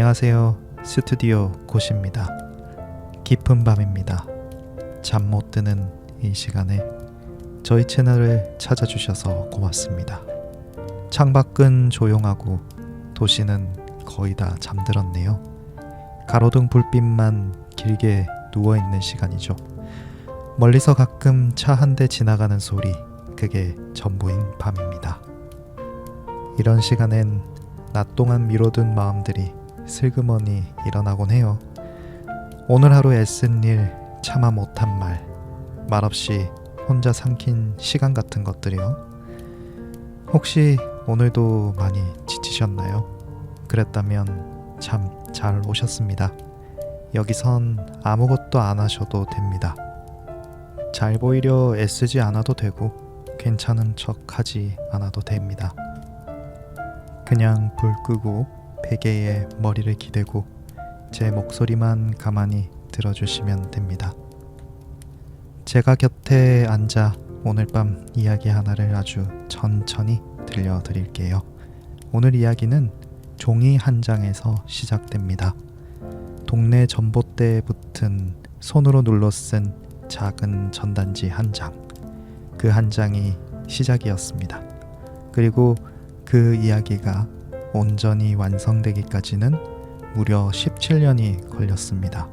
안녕하세요. 스튜디오 고시입니다. 깊은 밤입니다. 잠 못 드는 이 시간에 저희 채널을 찾아주셔서 고맙습니다. 창밖은 조용하고 도시는 거의 다 잠들었네요. 가로등 불빛만 길게 누워있는 시간이죠. 멀리서 가끔 차 한 대 지나가는 소리, 그게 전부인 밤입니다. 이런 시간엔 낮 동안 미뤄둔 마음들이 슬그머니 일어나곤 해요. 오늘 하루 애쓴 일, 참아 못한 말, 말없이 혼자 삼킨 시간 같은 것들이요. 혹시 오늘도 많이 지치셨나요? 그랬다면 참 잘 오셨습니다. 여기선 아무것도 안 하셔도 됩니다. 잘 보이려 애쓰지 않아도 되고 괜찮은 척 하지 않아도 됩니다. 그냥 불 끄고 베개에 머리를 기대고 제 목소리만 가만히 들어주시면 됩니다. 제가 곁에 앉아 오늘 밤 이야기 하나를 아주 천천히 들려드릴게요. 오늘 이야기는 종이 한 장에서 시작됩니다. 동네 전봇대에 붙은 손으로 눌러 쓴 작은 전단지 한 장. 그 한 장이 시작이었습니다. 그리고 그 이야기가 온전히 완성되기까지는 무려 17년이 걸렸습니다.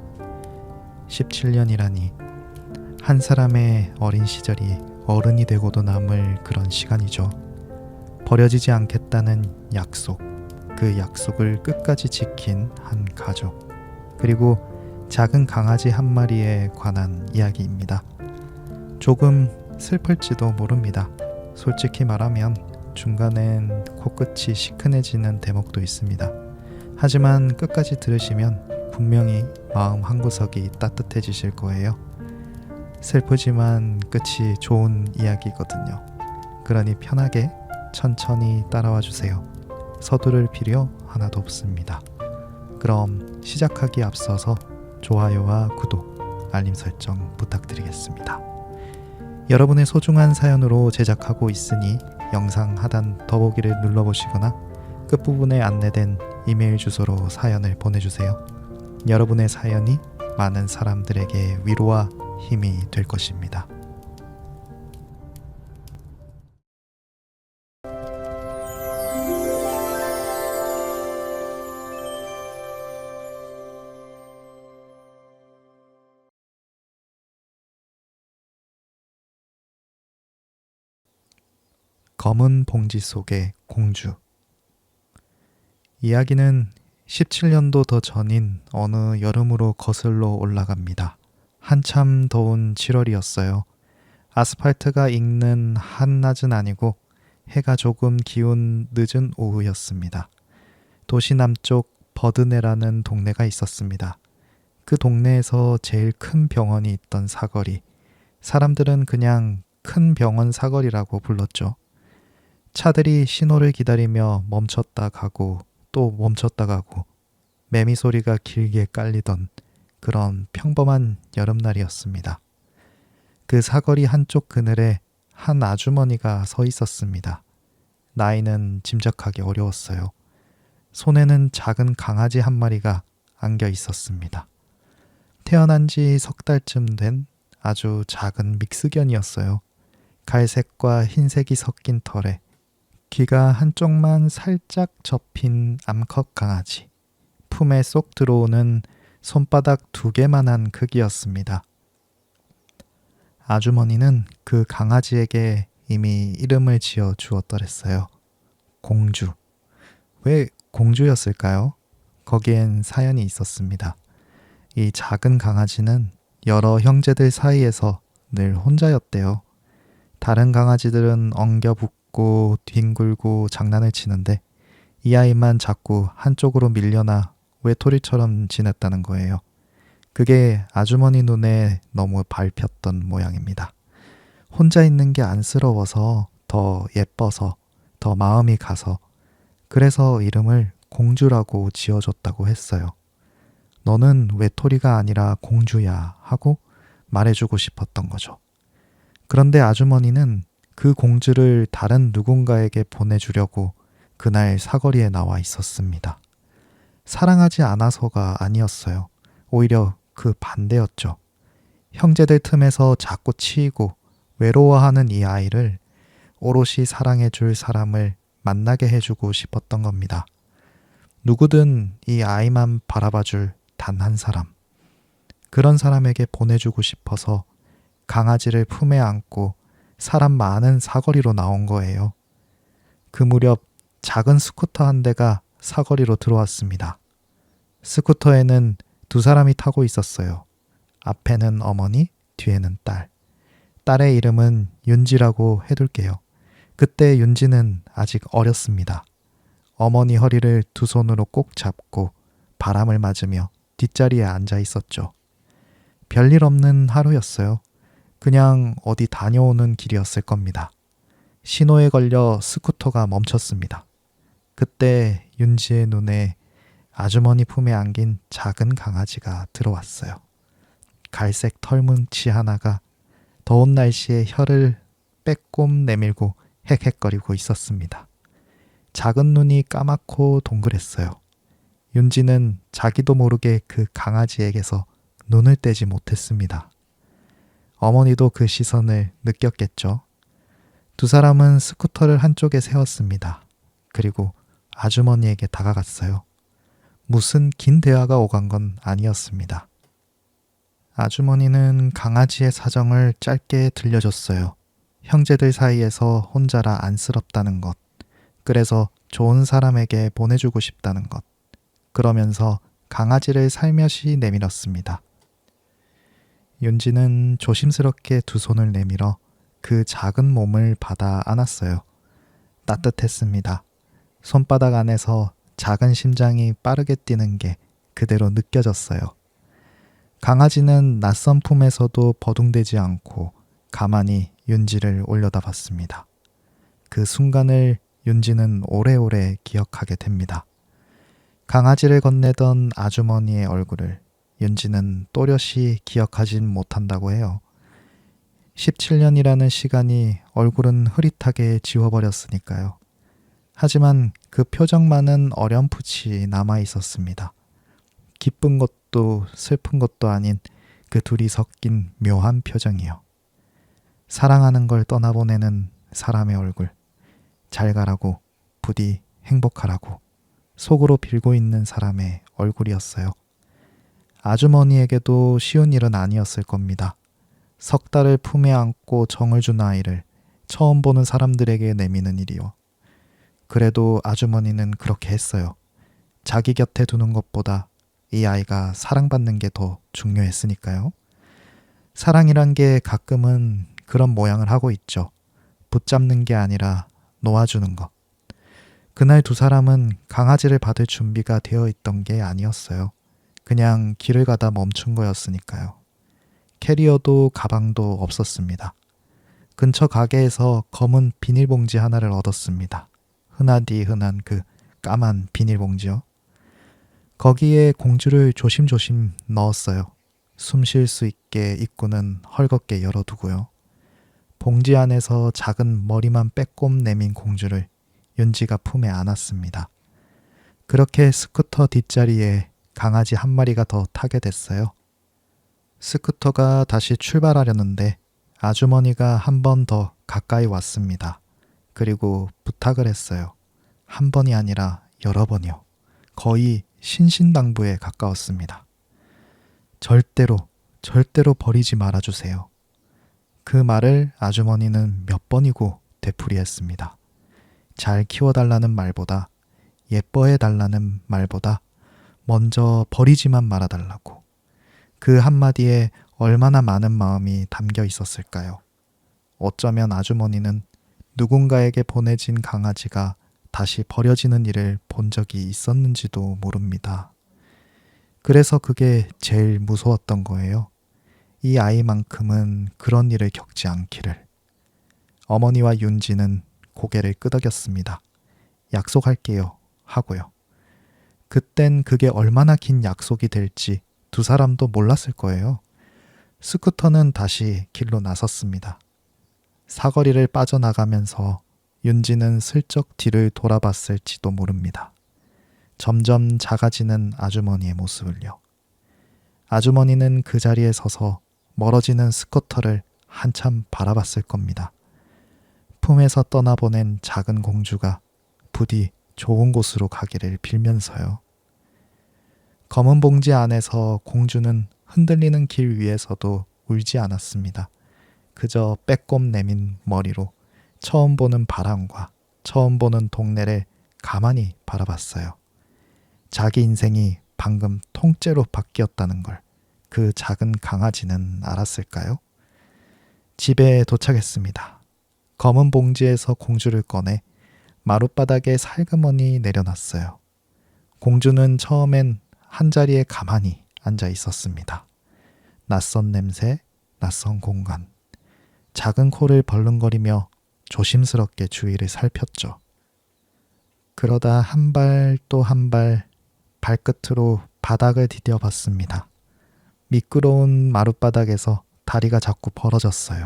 17년이라니 한 사람의 어린 시절이 어른이 되고도 남을 그런 시간이죠. 버려지지 않겠다는 약속, 그 약속을 끝까지 지킨 한 가족, 그리고 작은 강아지 한 마리에 관한 이야기입니다. 조금 슬플지도 모릅니다. 솔직히 말하면 중간엔 코끝이 시큰해지는 대목도 있습니다. 하지만 끝까지 들으시면 분명히 마음 한구석이 따뜻해지실 거예요. 슬프지만 끝이 좋은 이야기거든요. 그러니 편하게 천천히 따라와 주세요. 서두를 필요 하나도 없습니다. 그럼 시작하기 앞서서 좋아요와 구독, 알림 설정 부탁드리겠습니다. 여러분의 소중한 사연으로 제작하고 있으니 영상 하단 더보기를 눌러보시거나 끝부분에 안내된 이메일 주소로 사연을 보내주세요. 여러분의 사연이 많은 사람들에게 위로와 힘이 될 것입니다. 검은 봉지 속의 공주. 이야기는 17년도 더 전인 어느 여름으로 거슬러 올라갑니다. 한참 더운 7월이었어요. 아스팔트가 익는 한낮은 아니고 해가 조금 기운 늦은 오후였습니다. 도시 남쪽 버드네라는 동네가 있었습니다. 그 동네에서 제일 큰 병원이 있던 사거리. 사람들은 그냥 큰 병원 사거리라고 불렀죠. 차들이 신호를 기다리며 멈췄다 가고 또 멈췄다 가고 매미 소리가 길게 깔리던 그런 평범한 여름날이었습니다. 그 사거리 한쪽 그늘에 한 아주머니가 서 있었습니다. 나이는 짐작하기 어려웠어요. 손에는 작은 강아지 한 마리가 안겨 있었습니다. 태어난 지 석 달쯤 된 아주 작은 믹스견이었어요. 갈색과 흰색이 섞인 털에 귀가 한쪽만 살짝 접힌 암컷 강아지. 품에 쏙 들어오는 손바닥 2개만한 크기였습니다. 아주머니는 그 강아지에게 이미 이름을 지어 주었더랬어요. 공주. 왜 공주였을까요? 거기엔 사연이 있었습니다. 이 작은 강아지는 여러 형제들 사이에서 늘 혼자였대요. 다른 강아지들은 엉겨붙고 뒹굴고 장난을 치는데 이 아이만 자꾸 한쪽으로 밀려나 외톨이처럼 지냈다는 거예요. 그게 아주머니 눈에 너무 밟혔던 모양입니다. 혼자 있는 게 안쓰러워서, 더 예뻐서, 더 마음이 가서, 그래서 이름을 공주라고 지어줬다고 했어요. 너는 외톨이가 아니라 공주야 하고 말해주고 싶었던 거죠. 그런데 아주머니는 그 공주를 다른 누군가에게 보내주려고 그날 사거리에 나와 있었습니다. 사랑하지 않아서가 아니었어요. 오히려 그 반대였죠. 형제들 틈에서 자꾸 치이고 외로워하는 이 아이를 오롯이 사랑해줄 사람을 만나게 해주고 싶었던 겁니다. 누구든 이 아이만 바라봐줄 단 한 사람. 그런 사람에게 보내주고 싶어서 강아지를 품에 안고 사람 많은 사거리로 나온 거예요. 그 무렵 작은 스쿠터 한 대가 사거리로 들어왔습니다. 스쿠터에는 두 사람이 타고 있었어요. 앞에는 어머니, 뒤에는 딸. 딸의 이름은 윤지라고 해둘게요. 그때 윤지는 아직 어렸습니다. 어머니 허리를 두 손으로 꼭 잡고 바람을 맞으며 뒷자리에 앉아 있었죠. 별일 없는 하루였어요. 그냥 어디 다녀오는 길이었을 겁니다. 신호에 걸려 스쿠터가 멈췄습니다. 그때 윤지의 눈에 아주머니 품에 안긴 작은 강아지가 들어왔어요. 갈색 털뭉치 하나가 더운 날씨에 혀를 빼꼼 내밀고 헥헥거리고 있었습니다. 작은 눈이 까맣고 동그랬어요. 윤지는 자기도 모르게 그 강아지에게서 눈을 떼지 못했습니다. 어머니도 그 시선을 느꼈겠죠. 두 사람은 스쿠터를 한쪽에 세웠습니다. 그리고 아주머니에게 다가갔어요. 무슨 긴 대화가 오간 건 아니었습니다. 아주머니는 강아지의 사정을 짧게 들려줬어요. 형제들 사이에서 혼자라 안쓰럽다는 것, 그래서 좋은 사람에게 보내주고 싶다는 것, 그러면서 강아지를 살며시 내밀었습니다. 윤지는 조심스럽게 두 손을 내밀어 그 작은 몸을 받아 안았어요. 따뜻했습니다. 손바닥 안에서 작은 심장이 빠르게 뛰는 게 그대로 느껴졌어요. 강아지는 낯선 품에서도 버둥대지 않고 가만히 윤지를 올려다봤습니다. 그 순간을 윤지는 오래오래 기억하게 됩니다. 강아지를 건네던 아주머니의 얼굴을 윤지는 또렷이 기억하진 못한다고 해요. 17년이라는 시간이 얼굴은 흐릿하게 지워버렸으니까요. 하지만 그 표정만은 어렴풋이 남아 있었습니다. 기쁜 것도 슬픈 것도 아닌 그 둘이 섞인 묘한 표정이요. 사랑하는 걸 떠나보내는 사람의 얼굴. 잘 가라고, 부디 행복하라고 속으로 빌고 있는 사람의 얼굴이었어요. 아주머니에게도 쉬운 일은 아니었을 겁니다. 석 달을 품에 안고 정을 준 아이를 처음 보는 사람들에게 내미는 일이요. 그래도 아주머니는 그렇게 했어요. 자기 곁에 두는 것보다 이 아이가 사랑받는 게 더 중요했으니까요. 사랑이란 게 가끔은 그런 모양을 하고 있죠. 붙잡는 게 아니라 놓아주는 것. 그날 두 사람은 강아지를 받을 준비가 되어 있던 게 아니었어요. 그냥 길을 가다 멈춘 거였으니까요. 캐리어도 가방도 없었습니다. 근처 가게에서 검은 비닐봉지 하나를 얻었습니다. 흔하디 흔한 그 까만 비닐봉지요. 거기에 공주를 조심조심 넣었어요. 숨 쉴 수 있게 입구는 헐겁게 열어두고요. 봉지 안에서 작은 머리만 빼꼼 내민 공주를 윤지가 품에 안았습니다. 그렇게 스쿠터 뒷자리에 강아지 한 마리가 더 타게 됐어요. 스쿠터가 다시 출발하려는데 아주머니가 한 번 더 가까이 왔습니다. 그리고 부탁을 했어요. 한 번이 아니라 여러 번이요. 거의 신신당부에 가까웠습니다. 절대로 버리지 말아주세요. 그 말을 아주머니는 몇 번이고 되풀이했습니다. 잘 키워달라는 말보다, 예뻐해달라는 말보다 먼저 버리지만 말아달라고. 그 한마디에 얼마나 많은 마음이 담겨 있었을까요? 어쩌면 아주머니는 누군가에게 보내진 강아지가 다시 버려지는 일을 본 적이 있었는지도 모릅니다. 그래서 그게 제일 무서웠던 거예요. 이 아이만큼은 그런 일을 겪지 않기를. 어머니와 윤지는 고개를 끄덕였습니다. 약속할게요 하고요. 그땐 그게 얼마나 긴 약속이 될지 두 사람도 몰랐을 거예요. 스쿠터는 다시 길로 나섰습니다. 사거리를 빠져나가면서 윤지는 슬쩍 뒤를 돌아봤을지도 모릅니다. 점점 작아지는 아주머니의 모습을요. 아주머니는 그 자리에 서서 멀어지는 스쿠터를 한참 바라봤을 겁니다. 품에서 떠나보낸 작은 공주가 부디 좋은 곳으로 가기를 빌면서요. 검은 봉지 안에서 공주는 흔들리는 길 위에서도 울지 않았습니다. 그저 빼꼼 내민 머리로 처음 보는 바람과 처음 보는 동네를 가만히 바라봤어요. 자기 인생이 방금 통째로 바뀌었다는 걸 그 작은 강아지는 알았을까요? 집에 도착했습니다. 검은 봉지에서 공주를 꺼내 마룻바닥에 살그머니 내려놨어요. 공주는 처음엔 한자리에 가만히 앉아 있었습니다. 낯선 냄새, 낯선 공간. 작은 코를 벌렁거리며 조심스럽게 주위를 살폈죠. 그러다 한 발 또 한 발 발끝으로 바닥을 디뎌봤습니다. 미끄러운 마룻바닥에서 다리가 자꾸 벌어졌어요.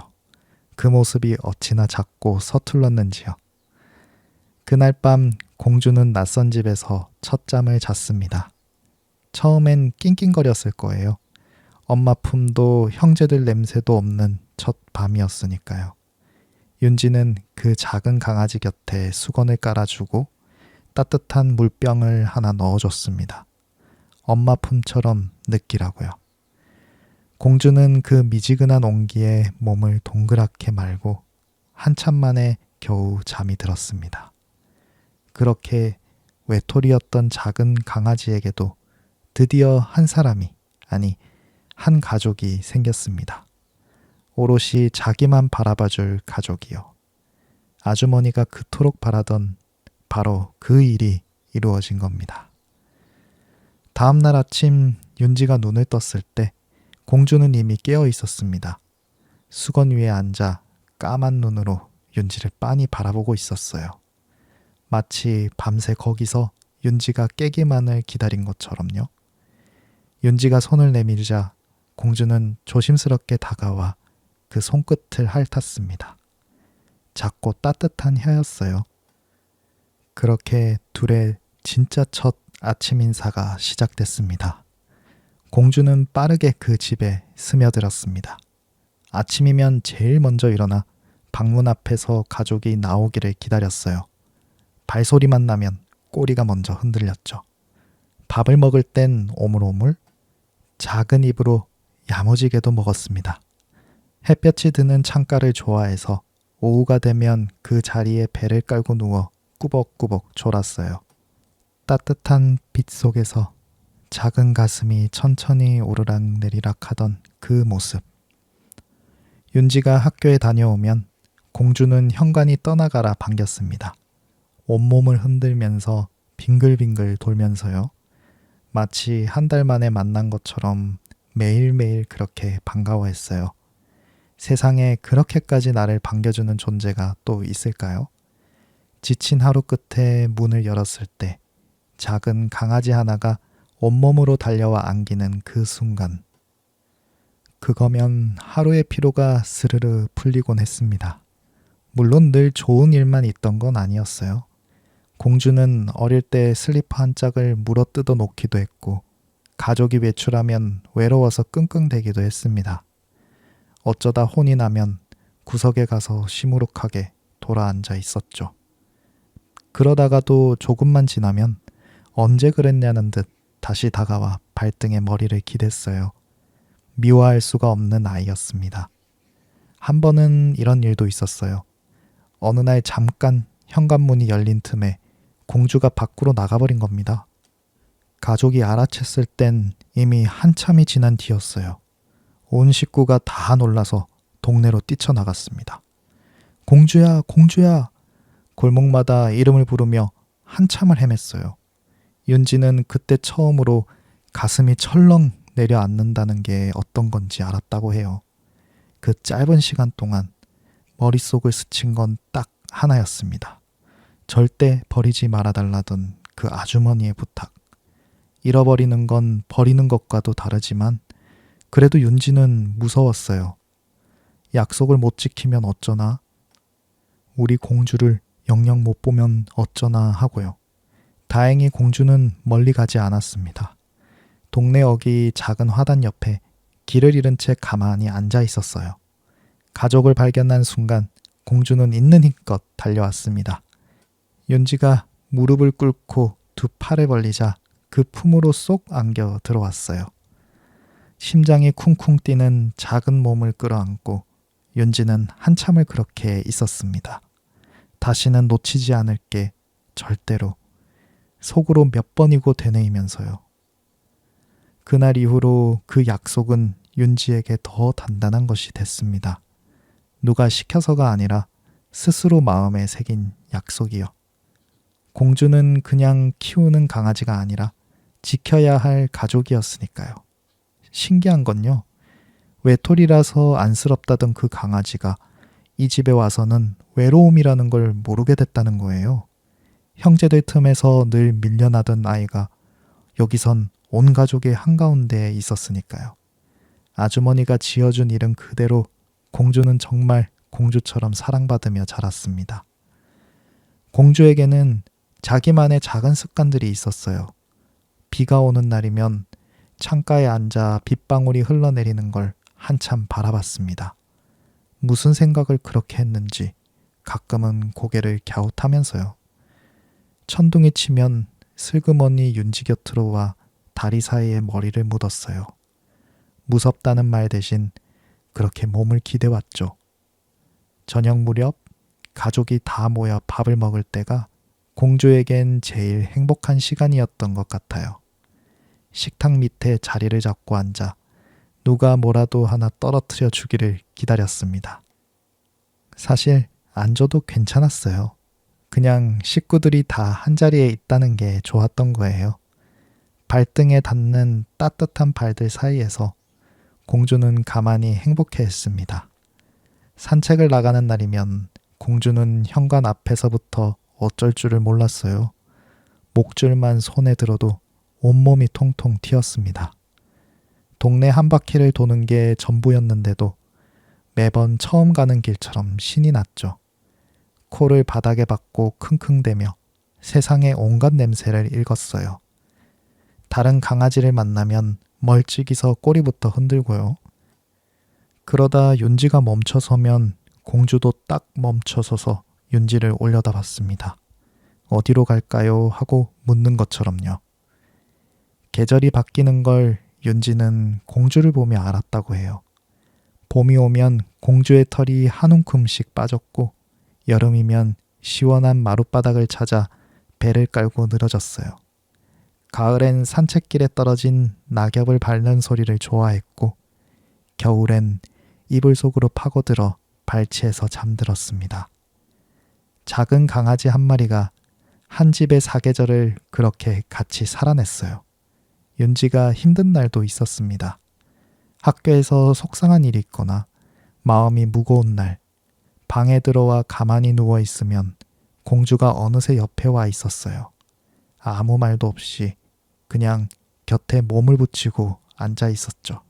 그 모습이 어찌나 작고 서툴렀는지요. 그날 밤 공주는 낯선 집에서 첫 잠을 잤습니다. 처음엔 낑낑거렸을 거예요. 엄마 품도 형제들 냄새도 없는 첫 밤이었으니까요. 윤지는 그 작은 강아지 곁에 수건을 깔아주고 따뜻한 물병을 하나 넣어줬습니다. 엄마 품처럼 느끼라고요. 공주는 그 미지근한 온기에 몸을 동그랗게 말고 한참 만에 겨우 잠이 들었습니다. 그렇게 외톨이였던 작은 강아지에게도 드디어 한 사람이, 아니 한 가족이 생겼습니다. 오롯이 자기만 바라봐줄 가족이요. 아주머니가 그토록 바라던 바로 그 일이 이루어진 겁니다. 다음 날 아침 윤지가 눈을 떴을 때 공주는 이미 깨어 있었습니다. 수건 위에 앉아 까만 눈으로 윤지를 빤히 바라보고 있었어요. 마치 밤새 거기서 윤지가 깨기만을 기다린 것처럼요. 윤지가 손을 내밀자 공주는 조심스럽게 다가와 그 손끝을 핥았습니다. 작고 따뜻한 혀였어요. 그렇게 둘의 진짜 첫 아침 인사가 시작됐습니다. 공주는 빠르게 그 집에 스며들었습니다. 아침이면 제일 먼저 일어나 방문 앞에서 가족이 나오기를 기다렸어요. 발소리만 나면 꼬리가 먼저 흔들렸죠. 밥을 먹을 땐 오물오물, 작은 입으로 야무지게도 먹었습니다. 햇볕이 드는 창가를 좋아해서 오후가 되면 그 자리에 배를 깔고 누워 꾸벅꾸벅 졸았어요. 따뜻한 빛 속에서 작은 가슴이 천천히 오르락 내리락 하던 그 모습. 윤지가 학교에 다녀오면 공주는 현관이 떠나가라 반겼습니다. 온몸을 흔들면서 빙글빙글 돌면서요. 마치 한 달 만에 만난 것처럼 매일매일 그렇게 반가워했어요. 세상에 그렇게까지 나를 반겨주는 존재가 또 있을까요? 지친 하루 끝에 문을 열었을 때 작은 강아지 하나가 온몸으로 달려와 안기는 그 순간. 그거면 하루의 피로가 스르르 풀리곤 했습니다. 물론 늘 좋은 일만 있던 건 아니었어요. 공주는 어릴 때 슬리퍼 한 짝을 물어 뜯어 놓기도 했고 가족이 외출하면 외로워서 끙끙대기도 했습니다. 어쩌다 혼이 나면 구석에 가서 시무룩하게 돌아앉아 있었죠. 그러다가도 조금만 지나면 언제 그랬냐는 듯 다시 다가와 발등에 머리를 기댔어요. 미워할 수가 없는 아이였습니다. 한 번은 이런 일도 있었어요. 어느 날 잠깐 현관문이 열린 틈에 공주가 밖으로 나가버린 겁니다. 가족이 알아챘을 땐 이미 한참이 지난 뒤였어요. 온 식구가 다 놀라서 동네로 뛰쳐나갔습니다. 공주야, 공주야! 골목마다 이름을 부르며 한참을 헤맸어요. 윤지는 그때 처음으로 가슴이 철렁 내려앉는다는 게 어떤 건지 알았다고 해요. 그 짧은 시간 동안 머릿속을 스친 건 딱 하나였습니다. 절대 버리지 말아달라던 그 아주머니의 부탁. 잃어버리는 건 버리는 것과도 다르지만 그래도 윤지는 무서웠어요. 약속을 못 지키면 어쩌나? 우리 공주를 영영 못 보면 어쩌나 하고요. 다행히 공주는 멀리 가지 않았습니다. 동네 어귀 작은 화단 옆에 길을 잃은 채 가만히 앉아 있었어요. 가족을 발견한 순간 공주는 있는 힘껏 달려왔습니다. 윤지가 무릎을 꿇고 두 팔을 벌리자 그 품으로 쏙 안겨 들어왔어요. 심장이 쿵쿵 뛰는 작은 몸을 끌어안고 윤지는 한참을 그렇게 있었습니다. 다시는 놓치지 않을게, 절대로. 속으로 몇 번이고 되뇌이면서요. 그날 이후로 그 약속은 윤지에게 더 단단한 것이 됐습니다. 누가 시켜서가 아니라 스스로 마음에 새긴 약속이요. 공주는 그냥 키우는 강아지가 아니라 지켜야 할 가족이었으니까요. 신기한 건요. 외톨이라서 안쓰럽다던 그 강아지가 이 집에 와서는 외로움이라는 걸 모르게 됐다는 거예요. 형제들 틈에서 늘 밀려나던 아이가 여기선 온 가족의 한가운데에 있었으니까요. 아주머니가 지어준 이름 그대로 공주는 정말 공주처럼 사랑받으며 자랐습니다. 공주에게는 자기만의 작은 습관들이 있었어요. 비가 오는 날이면 창가에 앉아 빗방울이 흘러내리는 걸 한참 바라봤습니다. 무슨 생각을 그렇게 했는지 가끔은 고개를 갸웃하면서요. 천둥이 치면 슬그머니 윤지 곁으로 와 다리 사이에 머리를 묻었어요. 무섭다는 말 대신 그렇게 몸을 기대왔죠. 저녁 무렵 가족이 다 모여 밥을 먹을 때가 공주에겐 제일 행복한 시간이었던 것 같아요. 식탁 밑에 자리를 잡고 앉아 누가 뭐라도 하나 떨어뜨려 주기를 기다렸습니다. 사실 안 줘도 괜찮았어요. 그냥 식구들이 다 한자리에 있다는 게 좋았던 거예요. 발등에 닿는 따뜻한 발들 사이에서 공주는 가만히 행복해했습니다. 산책을 나가는 날이면 공주는 현관 앞에서부터 어쩔 줄을 몰랐어요. 목줄만 손에 들어도 온몸이 통통 튀었습니다. 동네 한 바퀴를 도는 게 전부였는데도 매번 처음 가는 길처럼 신이 났죠. 코를 바닥에 박고 킁킁대며 세상의 온갖 냄새를 읽었어요. 다른 강아지를 만나면 멀찍이서 꼬리부터 흔들고요. 그러다 윤지가 멈춰서면 공주도 딱 멈춰서서 윤지를 올려다봤습니다. 어디로 갈까요? 하고 묻는 것처럼요. 계절이 바뀌는 걸 윤지는 공주를 보며 알았다고 해요. 봄이 오면 공주의 털이 한 움큼씩 빠졌고 여름이면 시원한 마룻바닥을 찾아 배를 깔고 늘어졌어요. 가을엔 산책길에 떨어진 낙엽을 밟는 소리를 좋아했고 겨울엔 이불 속으로 파고들어 발치해서 잠들었습니다. 작은 강아지 한 마리가 한 집의 사계절을 그렇게 같이 살아냈어요. 윤지가 힘든 날도 있었습니다. 학교에서 속상한 일이 있거나 마음이 무거운 날, 방에 들어와 가만히 누워 있으면 공주가 어느새 옆에 와 있었어요. 아무 말도 없이 그냥 곁에 몸을 붙이고 앉아 있었죠.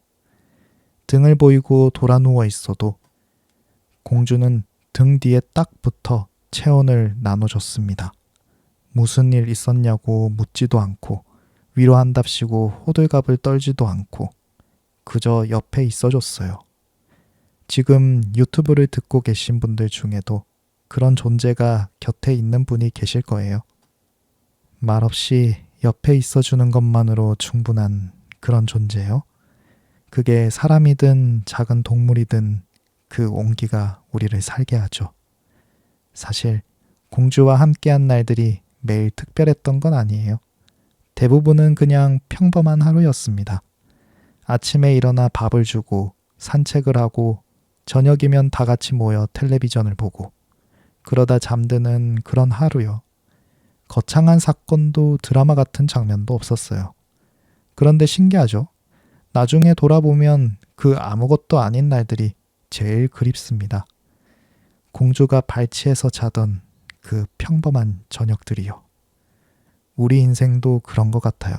등을 보이고 돌아 누워 있어도 공주는 등 뒤에 딱 붙어 체온을 나눠줬습니다. 무슨 일 있었냐고 묻지도 않고 위로한답시고 호들갑을 떨지도 않고 그저 옆에 있어줬어요. 지금 유튜브를 듣고 계신 분들 중에도 그런 존재가 곁에 있는 분이 계실 거예요. 말없이 옆에 있어주는 것만으로 충분한 그런 존재요. 그게 사람이든 작은 동물이든 그 온기가 우리를 살게 하죠. 사실 공주와 함께한 날들이 매일 특별했던 건 아니에요. 대부분은 그냥 평범한 하루였습니다. 아침에 일어나 밥을 주고 산책을 하고 저녁이면 다 같이 모여 텔레비전을 보고 그러다 잠드는 그런 하루요. 거창한 사건도 드라마 같은 장면도 없었어요. 그런데 신기하죠? 나중에 돌아보면 그 아무것도 아닌 날들이 제일 그립습니다. 공주가 발치해서 자던 그 평범한 저녁들이요. 우리 인생도 그런 것 같아요.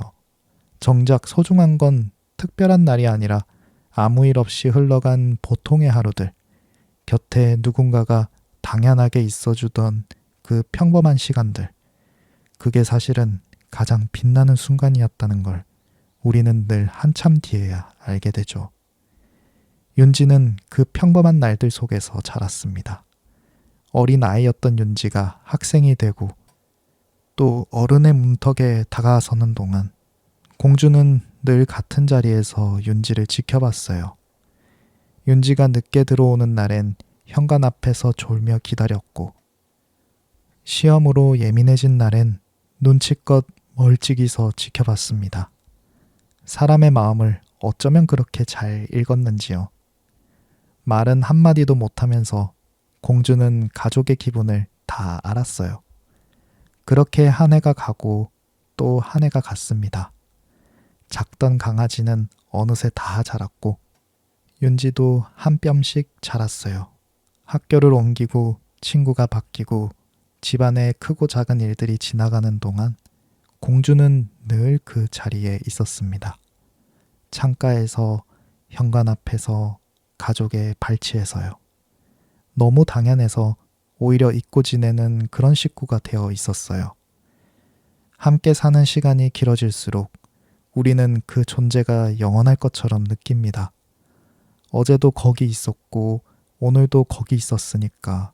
정작 소중한 건 특별한 날이 아니라 아무 일 없이 흘러간 보통의 하루들, 곁에 누군가가 당연하게 있어주던 그 평범한 시간들, 그게 사실은 가장 빛나는 순간이었다는 걸 우리는 늘 한참 뒤에야 알게 되죠. 윤지는 그 평범한 날들 속에서 자랐습니다. 어린 아이였던 윤지가 학생이 되고 또 어른의 문턱에 다가서는 동안 공주는 늘 같은 자리에서 윤지를 지켜봤어요. 윤지가 늦게 들어오는 날엔 현관 앞에서 졸며 기다렸고 시험으로 예민해진 날엔 눈치껏 멀찍이서 지켜봤습니다. 사람의 마음을 어쩌면 그렇게 잘 읽었는지요. 말은 한마디도 못하면서 공주는 가족의 기분을 다 알았어요. 그렇게 한 해가 가고 또 한 해가 갔습니다. 작던 강아지는 어느새 다 자랐고 윤지도 한 뼘씩 자랐어요. 학교를 옮기고 친구가 바뀌고 집안의 크고 작은 일들이 지나가는 동안 공주는 늘 그 자리에 있었습니다. 창가에서, 현관 앞에서, 가족의 발치에서요. 너무 당연해서 오히려 잊고 지내는 그런 식구가 되어 있었어요. 함께 사는 시간이 길어질수록 우리는 그 존재가 영원할 것처럼 느낍니다. 어제도 거기 있었고 오늘도 거기 있었으니까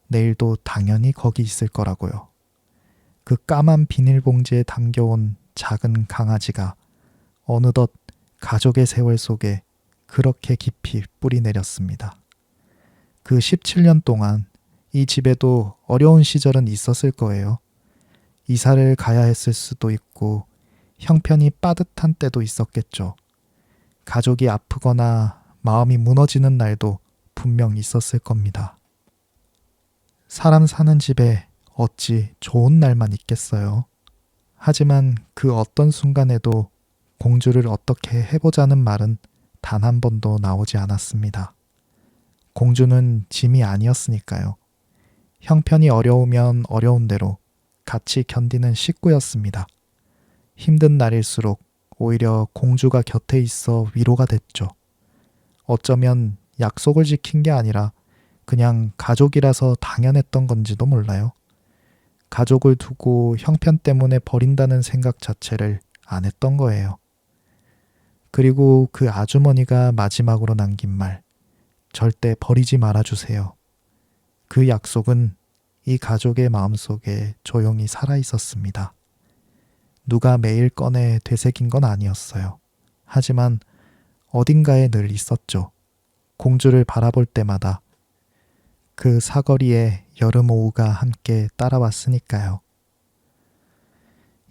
내일도 당연히 거기 있을 거라고요. 그 까만 비닐봉지에 담겨온 작은 강아지가 어느덧 가족의 세월 속에 그렇게 깊이 뿌리 내렸습니다. 그 17년 동안 이 집에도 어려운 시절은 있었을 거예요. 이사를 가야 했을 수도 있고 형편이 빠듯한 때도 있었겠죠. 가족이 아프거나 마음이 무너지는 날도 분명 있었을 겁니다. 사람 사는 집에 어찌 좋은 날만 있겠어요. 하지만 그 어떤 순간에도 공주를 어떻게 해보자는 말은 단 한 번도 나오지 않았습니다. 공주는 짐이 아니었으니까요. 형편이 어려우면 어려운 대로 같이 견디는 식구였습니다. 힘든 날일수록 오히려 공주가 곁에 있어 위로가 됐죠. 어쩌면 약속을 지킨 게 아니라 그냥 가족이라서 당연했던 건지도 몰라요. 가족을 두고 형편 때문에 버린다는 생각 자체를 안 했던 거예요. 그리고 그 아주머니가 마지막으로 남긴 말, 절대 버리지 말아주세요. 그 약속은 이 가족의 마음속에 조용히 살아 있었습니다. 누가 매일 꺼내 되새긴 건 아니었어요. 하지만 어딘가에 늘 있었죠. 공주를 바라볼 때마다 그 사거리에 여름 오후가 함께 따라왔으니까요.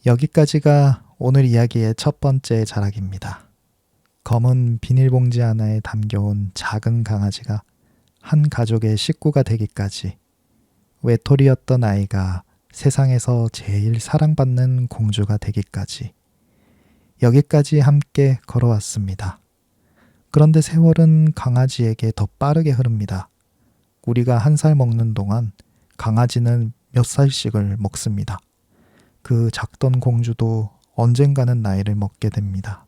여기까지가 오늘 이야기의 첫 번째 자락입니다. 검은 비닐봉지 하나에 담겨온 작은 강아지가 한 가족의 식구가 되기까지, 외톨이였던 아이가 세상에서 제일 사랑받는 공주가 되기까지, 여기까지 함께 걸어왔습니다. 그런데 세월은 강아지에게 더 빠르게 흐릅니다. 우리가 한 살 먹는 동안 강아지는 몇 살씩을 먹습니다. 그 작던 공주도 언젠가는 나이를 먹게 됩니다.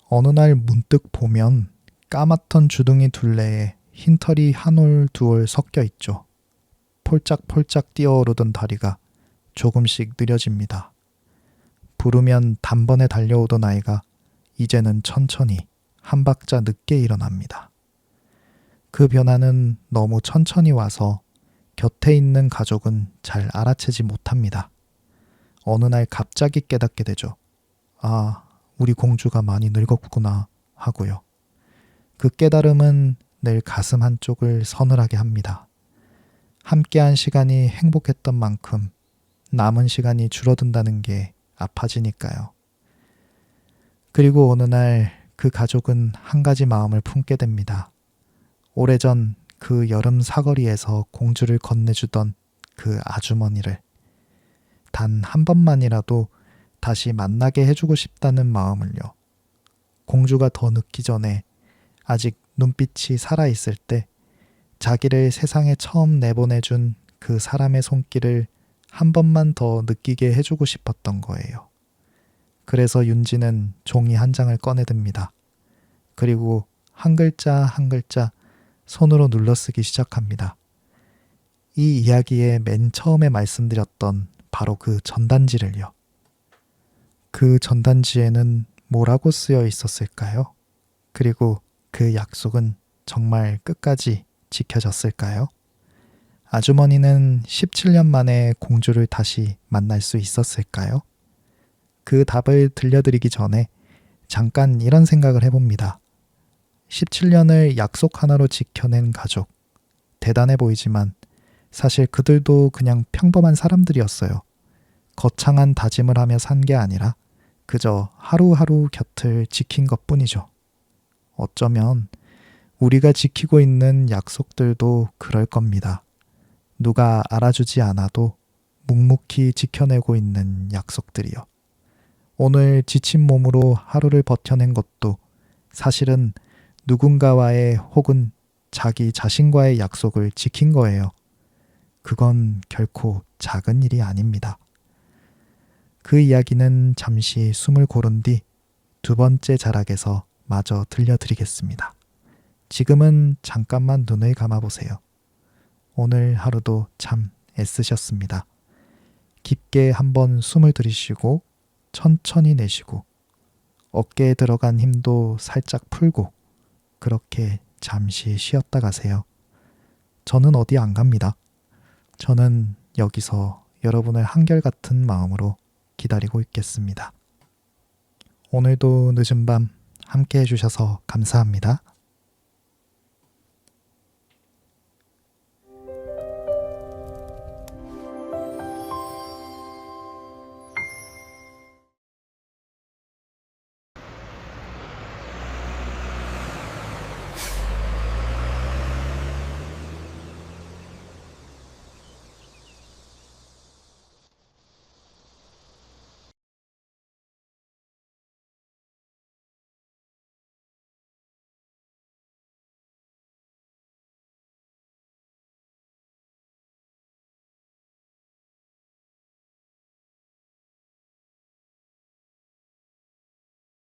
어느 날 문득 보면 까맣던 주둥이 둘레에 흰털이 한 올 두 올 섞여 있죠. 폴짝폴짝 뛰어오르던 다리가 조금씩 느려집니다. 부르면 단번에 달려오던 아이가 이제는 천천히 한 박자 늦게 일어납니다. 그 변화는 너무 천천히 와서 곁에 있는 가족은 잘 알아채지 못합니다. 어느 날 갑자기 깨닫게 되죠. 아, 우리 공주가 많이 늙었구나 하고요. 그 깨달음은 늘 가슴 한쪽을 서늘하게 합니다. 함께한 시간이 행복했던 만큼 남은 시간이 줄어든다는 게 아파지니까요. 그리고 어느 날 그 가족은 한 가지 마음을 품게 됩니다. 오래전 그 여름 사거리에서 공주를 건네주던 그 아주머니를 단 한 번만이라도 다시 만나게 해주고 싶다는 마음을요. 공주가 더 늦기 전에 아직 눈빛이 살아있을 때 자기를 세상에 처음 내보내준 그 사람의 손길을 한 번만 더 느끼게 해주고 싶었던 거예요. 그래서 윤지는 종이 한 장을 꺼내듭니다. 그리고 한 글자 한 글자 손으로 눌러쓰기 시작합니다. 이 이야기의 맨 처음에 말씀드렸던 바로 그 전단지를요. 그 전단지에는 뭐라고 쓰여 있었을까요? 그리고 그 약속은 정말 끝까지 지켜졌을까요? 아주머니는 17년 만에 공주를 다시 만날 수 있었을까요? 그 답을 들려드리기 전에 잠깐 이런 생각을 해봅니다. 17년을 약속 하나로 지켜낸 가족. 대단해 보이지만 사실 그들도 그냥 평범한 사람들이었어요. 거창한 다짐을 하며 산 게 아니라 그저 하루하루 곁을 지킨 것뿐이죠. 어쩌면 우리가 지키고 있는 약속들도 그럴 겁니다. 누가 알아주지 않아도 묵묵히 지켜내고 있는 약속들이요. 오늘 지친 몸으로 하루를 버텨낸 것도 사실은 누군가와의 혹은 자기 자신과의 약속을 지킨 거예요. 그건 결코 작은 일이 아닙니다. 그 이야기는 잠시 숨을 고른 뒤 두 번째 자락에서 마저 들려드리겠습니다. 지금은 잠깐만 눈을 감아보세요. 오늘 하루도 참 애쓰셨습니다. 깊게 한번 숨을 들이쉬고 천천히 내쉬고 어깨에 들어간 힘도 살짝 풀고 그렇게 잠시 쉬었다 가세요. 저는 어디 안 갑니다. 저는 여기서 여러분을 한결같은 마음으로 기다리고 있겠습니다. 오늘도 늦은 밤 함께 해주셔서 감사합니다.